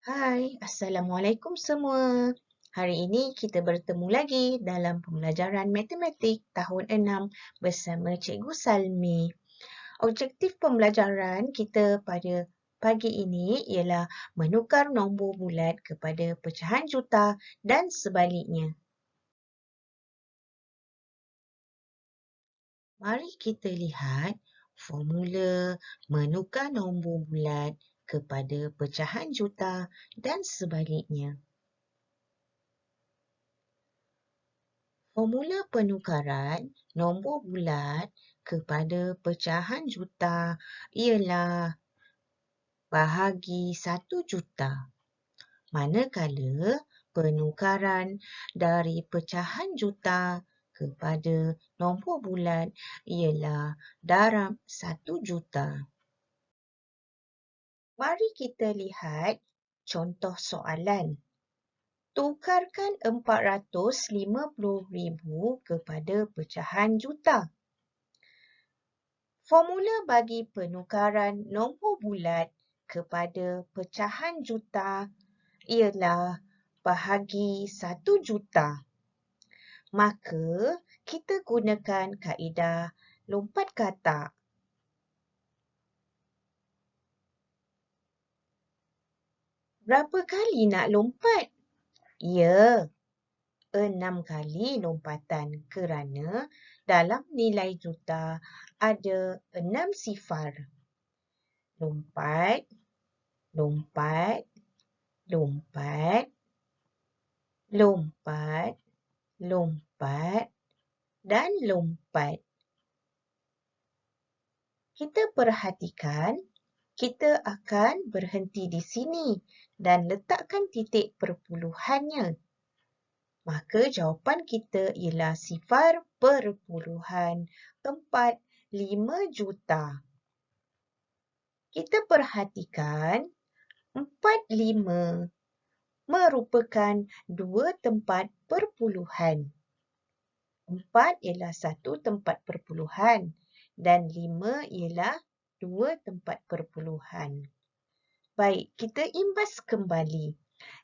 Hai, Assalamualaikum semua. Hari ini kita bertemu lagi dalam pembelajaran matematik tahun 6 bersama Cikgu Salmi. Objektif pembelajaran kita pada pagi ini ialah menukar nombor bulat kepada pecahan juta dan sebaliknya. Mari kita lihat formula menukar nombor bulat kepada pecahan juta dan sebaliknya. Formula penukaran nombor bulat kepada pecahan juta ialah bahagi 1 juta. Manakala penukaran dari pecahan juta kepada nombor bulat ialah darab 1 juta. Mari kita lihat contoh soalan. Tukarkan 450,000 kepada pecahan juta. Formula bagi penukaran nombor bulat kepada pecahan juta ialah bahagi 1 juta. Maka, kita gunakan kaedah lompat katak. Berapa kali nak lompat? Ya, 6 kali lompatan kerana dalam nilai juta ada 6 sifar. Lompat, lompat, lompat, lompat, lompat dan lompat. Kita perhatikan, kita akan berhenti di sini dan letakkan titik perpuluhannya. Maka jawapan kita ialah 0.45 juta. Kita perhatikan 45 merupakan 2 tempat perpuluhan. 4 ialah 1 tempat perpuluhan dan 5 ialah 2 tempat perpuluhan. Baik, kita imbas kembali.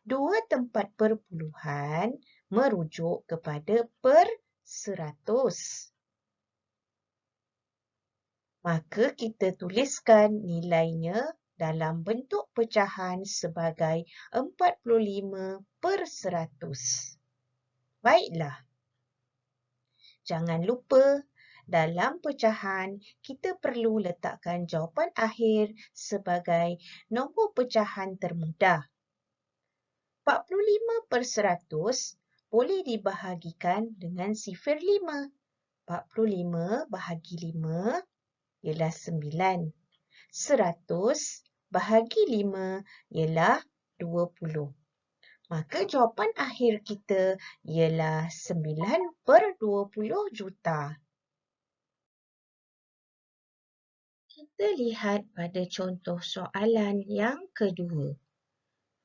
2 tempat perpuluhan merujuk kepada per 100. Maka kita tuliskan nilainya dalam bentuk pecahan sebagai 45/100. Baiklah. Jangan lupa, dalam pecahan kita perlu letakkan jawapan akhir sebagai nombor pecahan termudah. 45/100 boleh dibahagikan dengan sifar 5. 45 bahagi 5 ialah 9. 100 bahagi 5 ialah 20. Maka jawapan akhir kita ialah 9/20 juta. Kita lihat pada contoh soalan yang kedua.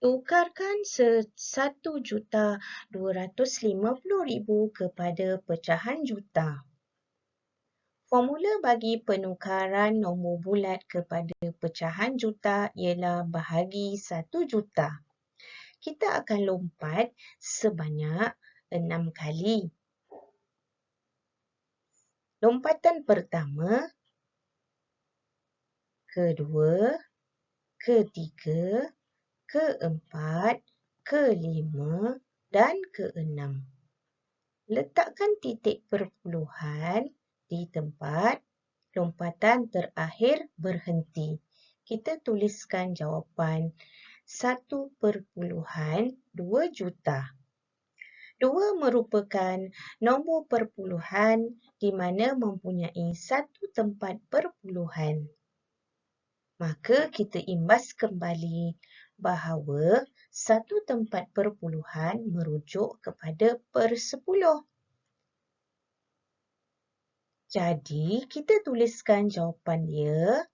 Tukarkan 1.250.000 kepada pecahan juta. Formula bagi penukaran nombor bulat kepada pecahan juta ialah bahagi 1 juta. Kita akan lompat sebanyak 6 kali. Lompatan pertama, kedua, ketiga, keempat, kelima dan keenam. Letakkan titik perpuluhan di tempat lompatan terakhir berhenti. Kita tuliskan jawapan 1.2 juta. 2 merupakan nombor perpuluhan di mana mempunyai satu tempat perpuluhan. Maka kita imbas kembali bahawa satu tempat perpuluhan merujuk kepada per 10. Jadi, kita tuliskan jawapan dia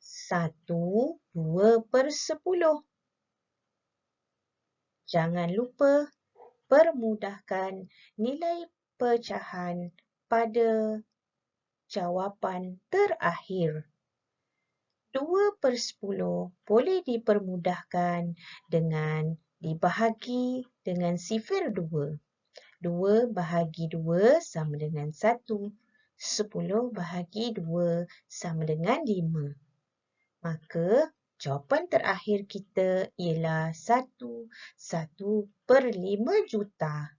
1/2/10. Jangan lupa permudahkan nilai pecahan pada jawapan terakhir. 2/10 boleh dipermudahkan dengan dibahagi dengan sifar 2. 2 bahagi 2 sama dengan 1. 10 bahagi 2 sama dengan 5. Maka jawapan terakhir kita ialah 1/5 juta.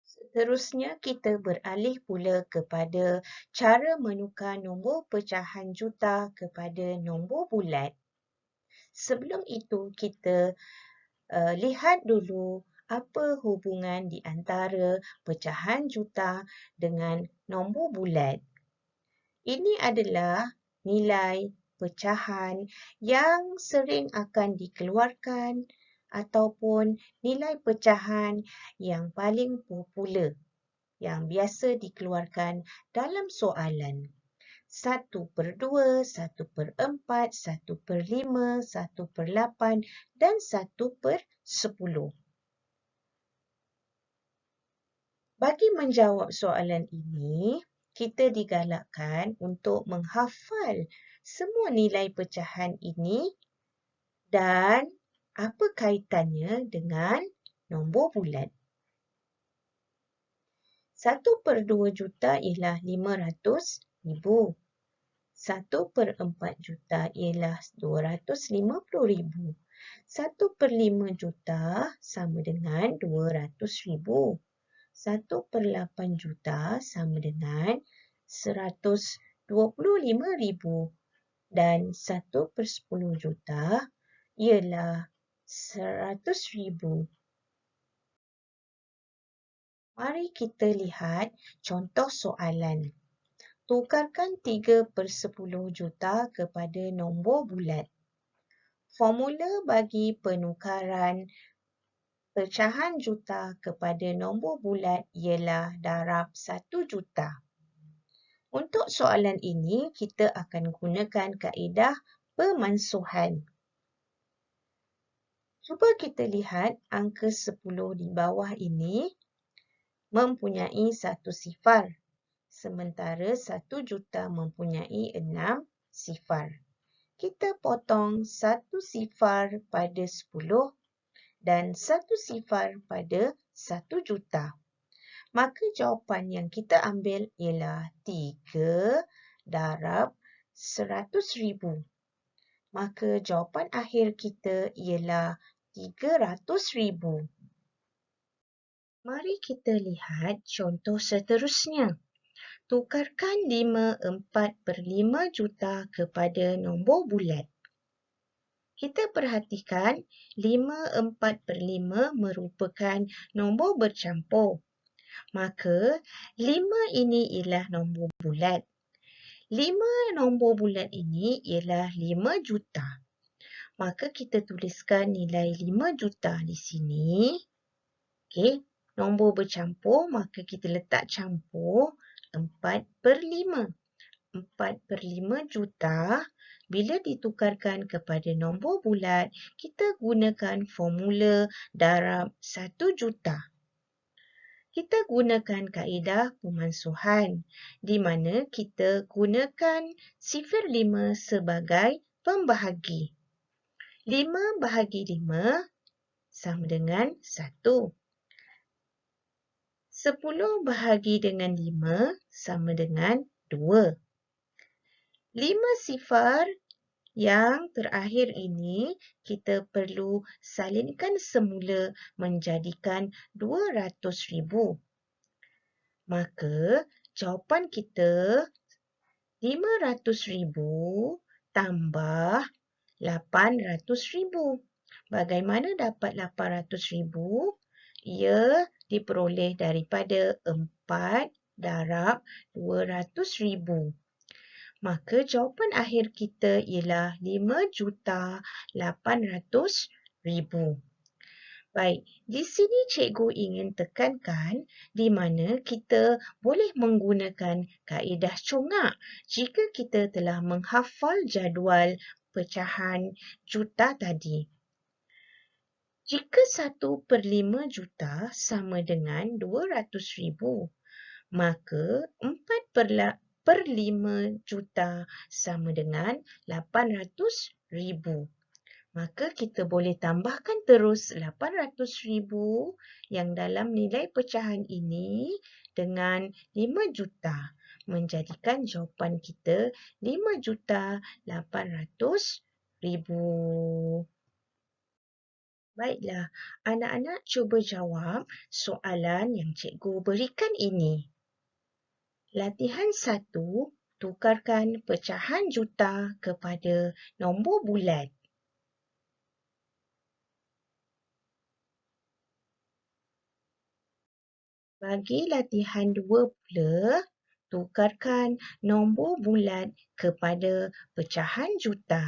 Seterusnya kita beralih pula kepada cara menukar nombor pecahan juta kepada nombor bulat. Sebelum itu kita lihat dulu apa hubungan di antara pecahan juta dengan nombor bulat. Ini adalah nilai pecahan yang sering akan dikeluarkan ataupun nilai pecahan yang paling popular yang biasa dikeluarkan dalam soalan. 1/2, 1/4, 1/5, 1/8 dan 1/10. Bagi menjawab soalan ini, kita digalakkan untuk menghafal semua nilai pecahan ini dan apa kaitannya dengan nombor bulat. 1/2 juta ialah 500,000. 1/4 juta ialah 250,000. 1/5 juta sama dengan 200,000. 1/8 juta sama dengan 125,000 dan 1/10 juta ialah 100,000. Mari kita lihat contoh soalan. Tukarkan 3/10 juta kepada nombor bulat. Formula bagi penukaran pecahan juta kepada nombor bulat ialah darab 1 juta. Untuk soalan ini, kita akan gunakan kaedah pemansuhan. Cuba kita lihat angka 10 di bawah ini mempunyai satu sifar, sementara 1 juta mempunyai 6 sifar. Kita potong 1 sifar pada 10 dan 1 sifar pada 1 juta. Maka jawapan yang kita ambil ialah 3 darab 100,000. Maka jawapan akhir kita ialah 300,000. Mari kita lihat contoh seterusnya. Tukarkan 5/4/5 juta kepada nombor bulat. Kita perhatikan 5/4/5 merupakan nombor bercampur. Maka 5 ini ialah nombor bulat. 5 nombor bulat ini ialah 5 juta. Maka kita tuliskan nilai 5 juta di sini. Okey, nombor bercampur maka kita letak campur 4/5. 4/5 juta. Bila ditukarkan kepada nombor bulat, kita gunakan formula darab 1 juta. Kita gunakan kaedah pemansuhan di mana kita gunakan sifar 5 sebagai pembahagi. 5 bahagi 5 sama dengan 1. 10 bahagi dengan 5 sama dengan 2. 5 sifar yang terakhir ini kita perlu salinkan semula menjadikan 200,000. Maka jawapan kita 500,000 tambah 800,000. Bagaimana dapat 800,000? Ia diperoleh daripada 4 darab 200,000. Maka jawapan akhir kita ialah 5,800,000. Baik, di sini cikgu ingin tekankan di mana kita boleh menggunakan kaedah congak jika kita telah menghafal jadual pecahan juta tadi. Jika 1/5 juta sama dengan 200,000, maka per 5 juta sama dengan 800,000. Maka kita boleh tambahkan terus 800,000 yang dalam nilai pecahan ini dengan 5 juta. Menjadikan jawapan kita 5,800,000. Baiklah, anak-anak cuba jawab soalan yang cikgu berikan ini. Latihan 1, tukarkan pecahan juta kepada nombor bulat. Bagi latihan 2 pula, tukarkan nombor bulat kepada pecahan juta.